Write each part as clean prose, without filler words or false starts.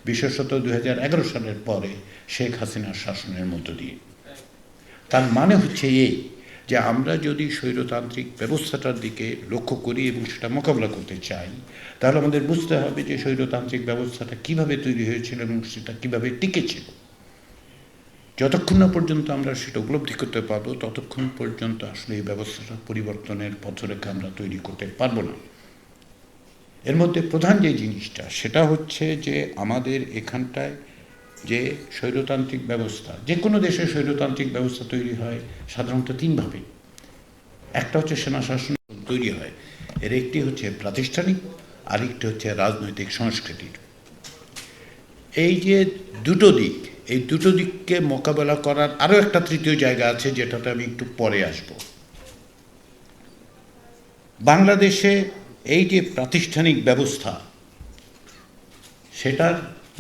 বিশেষত 2011 সালের পরে শেখ হাসিনার শাসনের মধ্য দিয়ে। তার মানে হচ্ছে এই যে আমরা যদি স্বৈরতান্ত্রিক ব্যবস্থাটার দিকে লক্ষ্য করি এবং সেটা মোকাবিলা করতে চাই, তাহলে আমাদের বুঝতে হবে যে স্বৈরতান্ত্রিক ব্যবস্থাটা কিভাবে তৈরি হয়েছিল এবং সেটা কিভাবে টিকেছিল। যতক্ষণ না পর্যন্ত আমরা সেটা উপলব্ধি করতে পারবো, ততক্ষণ পর্যন্ত আসলে এই ব্যবস্থাটা পরিবর্তনের পথরেখা আমরা তৈরি করতে পারবো না। এর মধ্যে প্রধান যে জিনিসটা সেটা হচ্ছে যে আমাদের এখানটায় যে স্বৈরতান্ত্রিক ব্যবস্থা, যে কোনো দেশে স্বৈরতান্ত্রিক ব্যবস্থা তৈরি হয় সাধারণত তিনভাবে। একটা হচ্ছে সেনা শাসন তৈরি হয়, এর একটি হচ্ছে প্রাতিষ্ঠানিক, আরেকটি হচ্ছে রাজনৈতিক সংস্কৃতির। এই যে দুটো দিক, এই দুটো দিককে মোকাবেলা করার আরও একটা তৃতীয় জায়গা আছে, যেটাতে আমি একটু পরে আসব। বাংলাদেশে এই যে প্রাতিষ্ঠানিক ব্যবস্থা, সেটার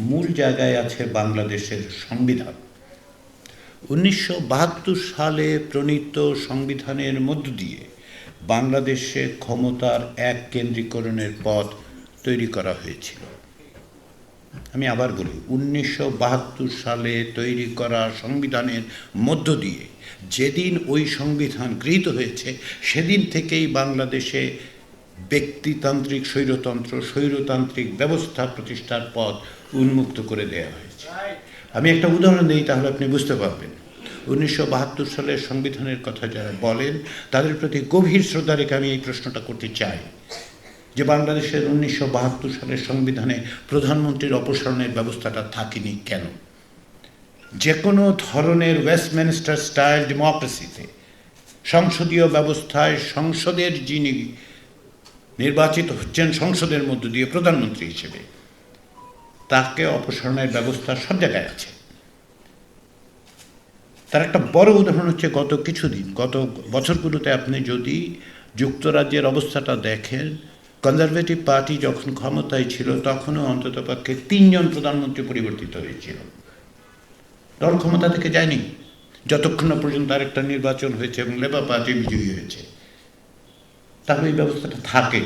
মূল জায়গায় আছে বাংলাদেশের সংবিধান। 1972 সালে প্রণীত সংবিধানের মধ্য দিয়ে বাংলাদেশে ক্ষমতার এক কেন্দ্রীকরণের পথ তৈরি করা হয়েছিল। আমি আবার বলি, 1972 সালে তৈরি করা সংবিধানের মধ্য দিয়ে যেদিন ওই সংবিধান গৃহীত হয়েছে, সেদিন থেকেই বাংলাদেশে ব্যক্তিতান্ত্রিক স্বৈরতান্ত্রিক ব্যবস্থা প্রতিষ্ঠার পথ উন্মুক্ত করে দেওয়া হয়েছে। আমি একটা উদাহরণ দিই, তাহলে আপনি বুঝতে পারবেন। 1972 সালের সংবিধানের কথা যারা বলেন, তাদের প্রতি গভীর শ্রদ্ধা রেখে আমি এই প্রশ্নটা করতে চাই যে বাংলাদেশের 1972 সালের সংবিধানে প্রধানমন্ত্রীর অপসারণের ব্যবস্থাটা থাকেনি কেন? যে কোনো ধরনের ওয়েস্টমিনস্টার স্টাইল ডেমোক্রেসিতে সংসদীয় ব্যবস্থায় সংসদের যিনি নির্বাচিত হচ্ছেন সংসদের মধ্য দিয়ে প্রধানমন্ত্রী হিসেবে, তাকে অপসারণের ব্যবস্থা সব জায়গায় আছে। তার একটা বড় উদাহরণ হচ্ছে গত বছরগুলোতে আপনি যদি যুক্তরাজ্যের অবস্থাটা দেখেন, কনজারভেটিভ পার্টি যখন ক্ষমতায় ছিল তখনও অন্ততপক্ষে 3 জন প্রধানমন্ত্রী পরিবর্তিত হয়েছিল। দল ক্ষমতা থেকে যায়নি যতক্ষণ না পর্যন্ত আরেকটা নির্বাচন হয়েছে এবং লেবার পার্টি বিজয়ী হয়েছে। তাহলে এই ব্যবস্থাটা থাকে।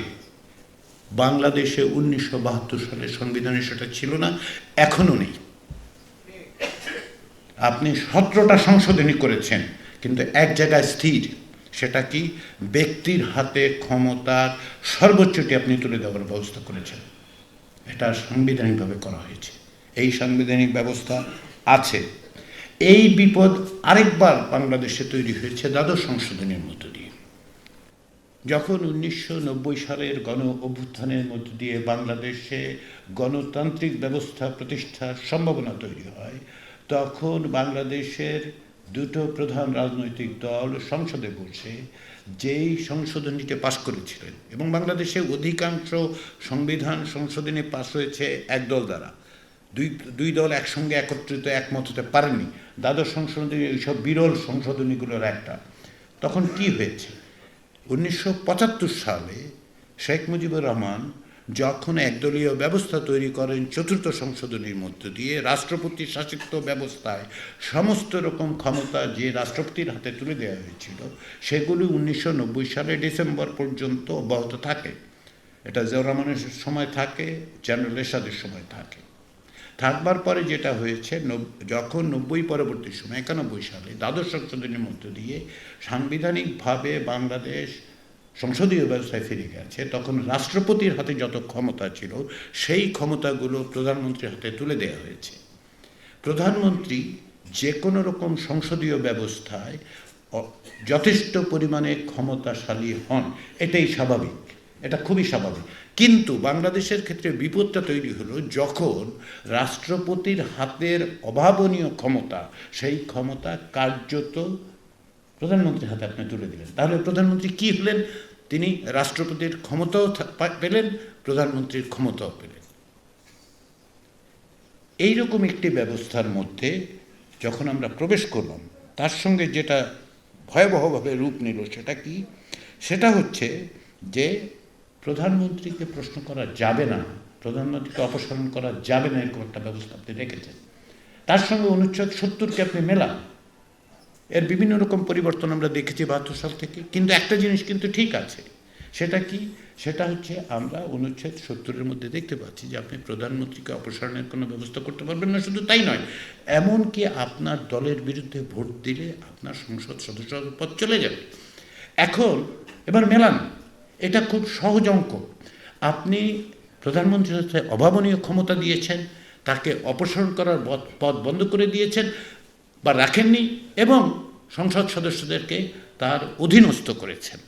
বাংলাদেশে 1972 সালের সংবিধানে সেটা ছিল না, এখনও নেই। আপনি 17টা সংশোধনী করেছেন, কিন্তু এক জায়গায় স্থির, সেটা কি? ব্যক্তির হাতে ক্ষমতার সর্বোচ্চটি আপনি তুলে দেওয়ার ব্যবস্থা করেছেন। এটা সাংবিধানিকভাবে করা হয়েছে, এই সাংবিধানিক ব্যবস্থা আছে। এই বিপদ আরেকবার বাংলাদেশে তৈরি হয়েছে দ্বাদশ সংশোধনীর মধ্য দিয়ে। যখন 1990 সালের গণ অভ্যুত্থানের মধ্য দিয়ে বাংলাদেশে গণতান্ত্রিক ব্যবস্থা প্রতিষ্ঠার সম্ভাবনা তৈরি হয়, তখন বাংলাদেশের দুটো প্রধান রাজনৈতিক দল সংসদে বসে যেই সংশোধনীতে পাশ করেছিলেন, এবং বাংলাদেশে অধিকাংশ সংবিধান সংশোধনী পাশ হয়েছে একদল দ্বারা, দুই দল একসঙ্গে একত্রিত একমত হতে পারেনি। দ্বাদশ সংশোধনী এইসব বিরল সংশোধনীগুলোর একটা। তখন কি হয়েছে? 1975 সালে শেখ মুজিবুর রহমান যখন একদলীয় ব্যবস্থা তৈরি করেন চতুর্থ সংশোধনীর মধ্য দিয়ে, রাষ্ট্রপতি শাসিত ব্যবস্থায় সমস্ত রকম ক্ষমতা যে রাষ্ট্রপতির হাতে তুলে দেওয়া হয়েছিল, সেগুলি 1990 সালে ডিসেম্বর পর্যন্ত অব্যাহত থাকে। এটা জিয়াউর রহমানের সময় থাকে, জেনারেল এরশাদের সময় থাকে। থাকবার পরে যেটা হয়েছে, যখন 90 পরবর্তী সময় 91 সালে দ্বাদশ সংশোধনীর মধ্য দিয়ে সাংবিধানিকভাবে বাংলাদেশ সংসদীয় ব্যবস্থায় ফিরে গেছে, তখন রাষ্ট্রপতির হাতে যত ক্ষমতা ছিল সেই ক্ষমতাগুলো প্রধানমন্ত্রীর হাতে তুলে দেওয়া হয়েছে। প্রধানমন্ত্রী যে কোনো রকম সংসদীয় ব্যবস্থায় যথেষ্ট পরিমাণে ক্ষমতাশালী হন, এটাই স্বাভাবিক, এটা খুবই স্বাভাবিক। কিন্তু বাংলাদেশের ক্ষেত্রে বিপদটা তৈরি হলো যখন রাষ্ট্রপতির হাতের অভাবনীয় ক্ষমতা, সেই ক্ষমতা কার্যত প্রধানমন্ত্রীর হাতে আপনি তুলে দিলেন। তাহলে প্রধানমন্ত্রী কি হলেন? তিনি রাষ্ট্রপতির ক্ষমতাও পেলেন, প্রধানমন্ত্রীর ক্ষমতাও পেলেন। এইরকম একটি ব্যবস্থার মধ্যে যখন আমরা প্রবেশ করলাম, তার সঙ্গে যেটা ভয়াবহভাবে রূপ নিল সেটা কি? সেটা হচ্ছে যে প্রধানমন্ত্রীকে প্রশ্ন করা যাবে না, প্রধানমন্ত্রীকে অপসারণ করা যাবে না, এরকম একটা ব্যবস্থা আপনি রেখেছেন। তার সঙ্গে অনুচ্ছেদ 70কে আপনি মেলান। এর বিভিন্ন রকম পরিবর্তন আমরা দেখেছি 72 সাল থেকে। কিন্তু একটা জিনিস কিন্তু ঠিক আছে, সেটা কি? সেটা হচ্ছে আমরা অনুচ্ছেদ 70-এর মধ্যে দেখতে পাচ্ছি যে আপনি প্রধানমন্ত্রীকে অপসারণের কোনো ব্যবস্থা করতে পারবেন না। শুধু তাই নয়, এমনকি আপনার দলের বিরুদ্ধে ভোট দিলে আপনার সংসদ সদস্য পদ চলে যাবে। এখন এবার মেলান, এটা খুব সহজ অঙ্ক। আপনি প্রধানমন্ত্রীর হাতে অভাবনীয় ক্ষমতা দিয়েছেন, তাকে অপসারণ করার পদ বন্ধ করে দিয়েছেন বা রাখেননি, এবং সংসদ সদস্যদেরকে তার অধীনস্থ করেছেন।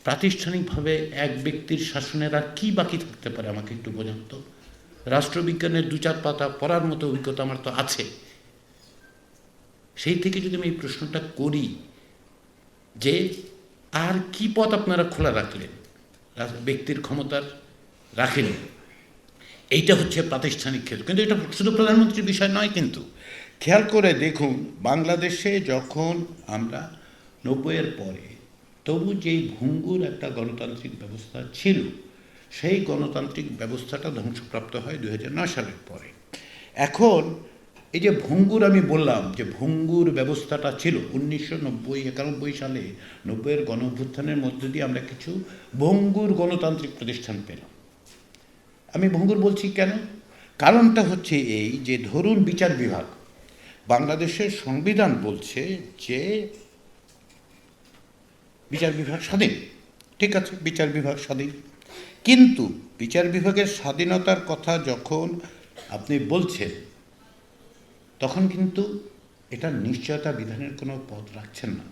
প্রাতিষ্ঠানিকভাবে এক ব্যক্তির শাসনের আর কি বাকি থাকতে পারে আমাকে একটু বোঝান তো। রাষ্ট্রবিজ্ঞানের 2-4 পাতা পড়ার মতো অভিজ্ঞতা আমার তো আছে। সেই থেকে যদি আমি এই প্রশ্নটা করি যে আর কি পথ আপনারা খোলা রাখলেন, ব্যক্তির ক্ষমতার রাখেনি, এইটা হচ্ছে প্রাতিষ্ঠানিক ক্ষেত্র। কিন্তু এটা শুধু প্রধানমন্ত্রীর বিষয় নয়। কিন্তু খেয়াল করে দেখুন, বাংলাদেশে যখন আমরা 90-এর পরে তবু যেই ভঙ্গুর একটা গণতান্ত্রিক ব্যবস্থা ছিল, সেই গণতান্ত্রিক ব্যবস্থাটা ধ্বংসপ্রাপ্ত হয় 2009 সালের পরে। এখন এই যে ভঙ্গুর, আমি বললাম যে ভঙ্গুর ব্যবস্থাটা ছিল 1990-91 সালে 90-এর গণ অভ্যুত্থানের মধ্য দিয়ে আমরা কিছু ভঙ্গুর গণতান্ত্রিক প্রতিষ্ঠান পেলাম। আমি ভঙ্গুর বলছি কেন? কারণটা হচ্ছে এই যে ধরুন বিচার বিভাগ, বাংলাদেশের সংবিধান বলছে যে বিচার বিভাগ স্বাধীন, ঠিক আছে, বিচার বিভাগ স্বাধীন। কিন্তু বিচার বিভাগের স্বাধীনতার কথা যখন আপনি বলছেন, তখন কিন্তু এটা নিশ্চয়তা বিধানের কোনো পথ রাখছেন না।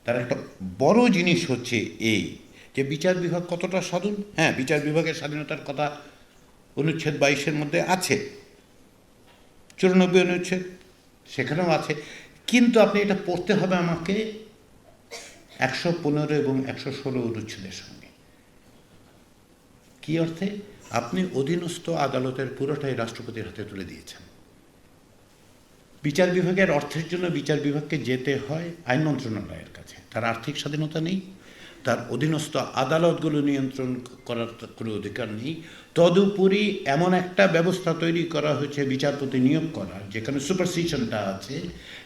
তার একটা বড় জিনিস হচ্ছে এই যে বিচার বিভাগ কতটা স্বাধীন। হ্যাঁ, বিচার বিভাগের স্বাধীনতার কথা অনুচ্ছেদ 22-এর মধ্যে আছে, 94 অনুচ্ছেদ সেখানেও আছে। কিন্তু আপনি এটা পড়তে হবে আমাকে 115 এবং 116 অনুচ্ছেদের সঙ্গে। কি অর্থে? আপনি অধীনস্থ আদালতের পুরোটাই রাষ্ট্রপতির হাতে তুলে দিয়েছেন। বিচার বিভাগের অর্থের জন্য বিচার বিভাগকে যেতে হয় আইন মন্ত্রণালয়ের কাছে। তার আর্থিক স্বাধীনতা নেই, তার অধীনস্থ আদালতগুলো নিয়ন্ত্রণ করার কোনো অধিকার নেই। তদুপরি এমন একটা ব্যবস্থা তৈরি করা হয়েছে বিচারপতি নিয়োগ করার, যেখানে সুপারসিশনটা আছে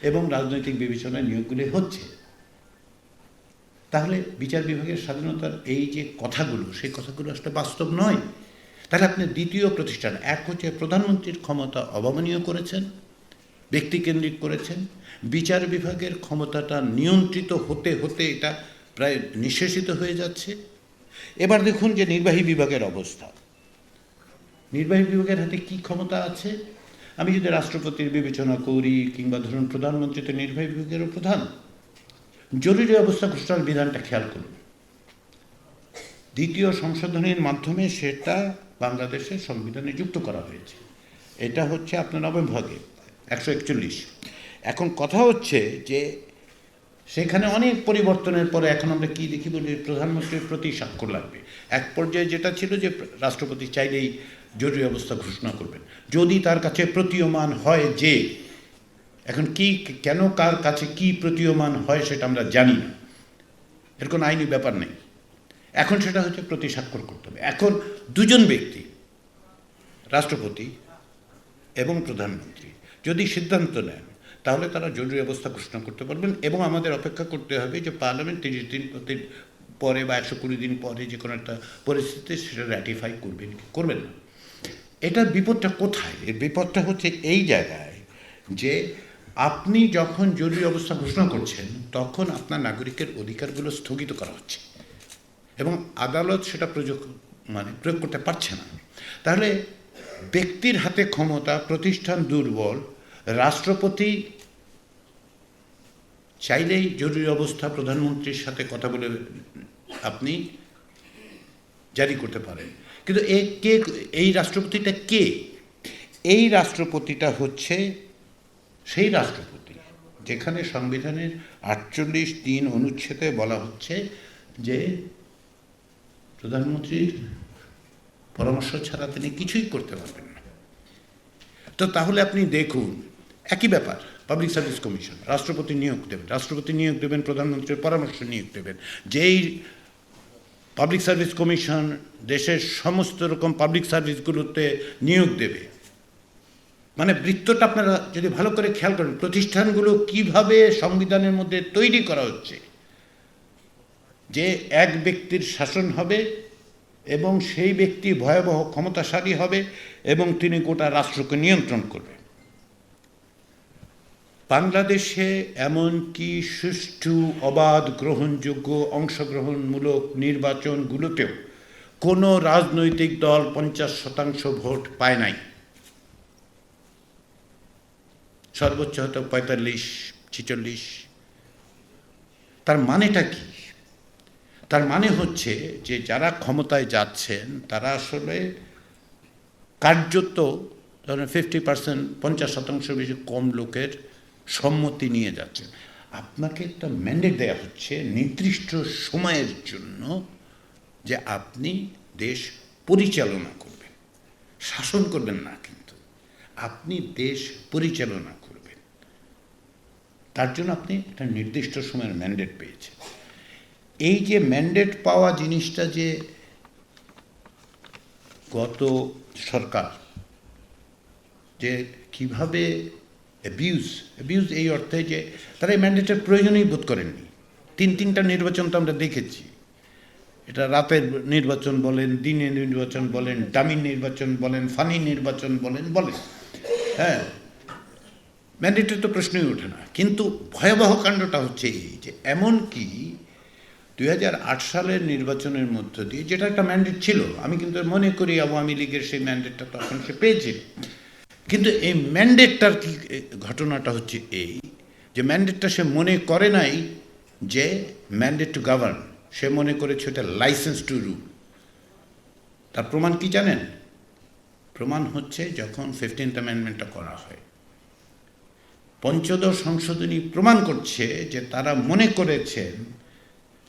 এবং রাজনৈতিক বিবেচনায় নিয়োগগুলি হচ্ছে। তাহলে বিচার বিভাগের স্বাধীনতার এই যে কথাগুলো, সেই কথাগুলো আসলে বাস্তব নয়। তাহলে আপনি দ্বিতীয় প্রতিষ্ঠান, এক হচ্ছে প্রধানমন্ত্রীর ক্ষমতা অবমাননীয় করেছেন, ব্যক্তিকেন্দ্রিক করেছেন। বিচার বিভাগের ক্ষমতাটা নিয়ন্ত্রিত হতে হতে এটা প্রায় নিঃশেষিত হয়ে যাচ্ছে। এবার দেখুন যে নির্বাহী বিভাগের অবস্থা। নির্বাহী বিভাগের হাতে কি ক্ষমতা আছে? আমি যদি রাষ্ট্রপতির বিবেচনা করি, কিংবা ধরুন প্রধানমন্ত্রী তো নির্বাহী বিভাগেরও প্রধান। জরুরি অবস্থা ঘোষণার বিধানটা খেয়াল করুন, দ্বিতীয় সংশোধনীর মাধ্যমে সেটা বাংলাদেশের সংবিধানে যুক্ত করা হয়েছে। এটা হচ্ছে আপনার নবম ভাগে 141। এখন কথা হচ্ছে যে সেখানে অনেক পরিবর্তনের পরে এখন আমরা কি দেখি বলি, প্রধানমন্ত্রীর প্রতি স্বাক্ষর লাগবে। এক পর্যায়ে যেটা ছিল যে রাষ্ট্রপতি চাইলেই জরুরি অবস্থা ঘোষণা করবেন, যদি তার কাছে প্রতীয়মান হয় যে, এখন কি কেন কার কাছে কি প্রতীয়মান হয় সেটা আমরা জানি না, এর কোনো আইনি ব্যাপার নেই। এখন সেটা হচ্ছে প্রতি স্বাক্ষর করতে হবে। এখন দুজন ব্যক্তি, রাষ্ট্রপতি এবং প্রধানমন্ত্রী, যদি সিদ্ধান্ত নেন তাহলে তারা জরুরি অবস্থা ঘোষণা করতে পারবেন, এবং আমাদের অপেক্ষা করতে হবে যে পার্লামেন্ট 30 দিন পরে বা 120 দিন পরে যে কোনো একটা পরিস্থিতিতে সেটা র্যাটিফাই করবেন কি করবেন না। এটার বিপদটা কোথায়? এর বিপদটা হচ্ছে এই জায়গায় যে আপনি যখন জরুরি অবস্থা ঘোষণা করছেন, তখন আপনার নাগরিকের অধিকারগুলো স্থগিত করা হচ্ছে এবং আদালত সেটা প্রয়োগ করতে পারছে না। তাহলে ব্যক্তির হাতে ক্ষমতা, প্রতিষ্ঠান দুর্বল, রাষ্ট্রপতি চাইলেই জরুরি অবস্থা প্রধানমন্ত্রীর সাথে কথা বলে আপনি জারি করতে পারেন। কিন্তু এই রাষ্ট্রপতিটা কে? এই রাষ্ট্রপতিটা হচ্ছে সেই রাষ্ট্রপতি যেখানে সংবিধানের 48(3) অনুচ্ছেদে বলা হচ্ছে যে প্রধানমন্ত্রীর পরামর্শ ছাড়া তিনি কিছুই করতে পারবেন না। তো তাহলে আপনি দেখুন, একই ব্যাপার, পাবলিক সার্ভিস কমিশন, রাষ্ট্রপতি নিয়োগ দেবেন, প্রধানমন্ত্রীর পরামর্শ নিয়োগ দেবেন। যেই পাবলিক সার্ভিস কমিশন দেশের সমস্ত রকম পাবলিক সার্ভিসগুলোতে নিয়োগ দেবে, মানে বৃত্তটা আপনারা যদি ভালো করে খেয়াল করেন, প্রতিষ্ঠানগুলো কিভাবে সংবিধানের মধ্যে তৈরি করা হচ্ছে, যে এক ব্যক্তির শাসন হবে এবং সেই ব্যক্তি ভয়াবহ ক্ষমতাশালী হবে এবং তিনি গোটা রাষ্ট্রকে নিয়ন্ত্রণ করবেন। বাংলাদেশে এমনকি সুষ্ঠু, অবাধ, গ্রহণযোগ্য, অংশগ্রহণমূলক নির্বাচনগুলোতেও কোনো রাজনৈতিক দল 50% ভোট পায় নাই। সর্বোচ্চ হয়তো 45-46। তার মানেটা কি? তার মানে হচ্ছে যে যারা ক্ষমতায় যাচ্ছেন তারা আসলে কার্যত ধরেন 50%, 50% বেশি কম লোকের সম্মতি নিয়ে যাচ্ছেন। আপনাকে একটা ম্যান্ডেট দেওয়া হচ্ছে নির্দিষ্ট সময়ের জন্য যে আপনি দেশ পরিচালনা করবেন, শাসন করবেন না, কিন্তু আপনি দেশ পরিচালনা করবেন। তার জন্য আপনি একটা নির্দিষ্ট সময়ের ম্যান্ডেট পেয়েছেন। এই যে ম্যান্ডেট পাওয়া জিনিসটা যে গত সরকার যে কিভাবে অ্যাবিউজ এই অর্থে যে তারা এই ম্যান্ডেটের প্রয়োজনই বোধ করেননি। তিনটা নির্বাচন তো আমরা দেখেছি। এটা রাতের নির্বাচন বলেন, দিনের নির্বাচন বলেন, ডামি নির্বাচন বলেন, ফানি নির্বাচন বলেন। হ্যাঁ, ম্যান্ডেটের তো প্রশ্নই ওঠে না। কিন্তু ভয়াবহ কাণ্ডটা হচ্ছে এই যে এমনকি 2008 সালের নির্বাচনের মধ্য দিয়ে, যেটা একটা ম্যান্ডেট ছিল, আমি কিন্তু মনে করি আওয়ামী লীগের সেই ম্যান্ডেটটা তখন সে পেয়েছে, কিন্তু এই ম্যান্ডেটটার কি ঘটনাটা হচ্ছে এই যে ম্যান্ডেটটা সে মনে করে নাই যে ম্যান্ডেট টু গভর্ন, সে মনে করেছে ওটা লাইসেন্স টু রুল। তার প্রমাণ কি জানেন? প্রমাণ হচ্ছে যখন 15th অ্যামেন্ডমেন্টটা করা হয়, পঞ্চদশ সংশোধনী প্রমাণ করছে যে তারা মনে করেছেন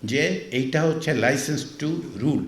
যে এইটা হচ্ছে লাইসেন্স টু রুল।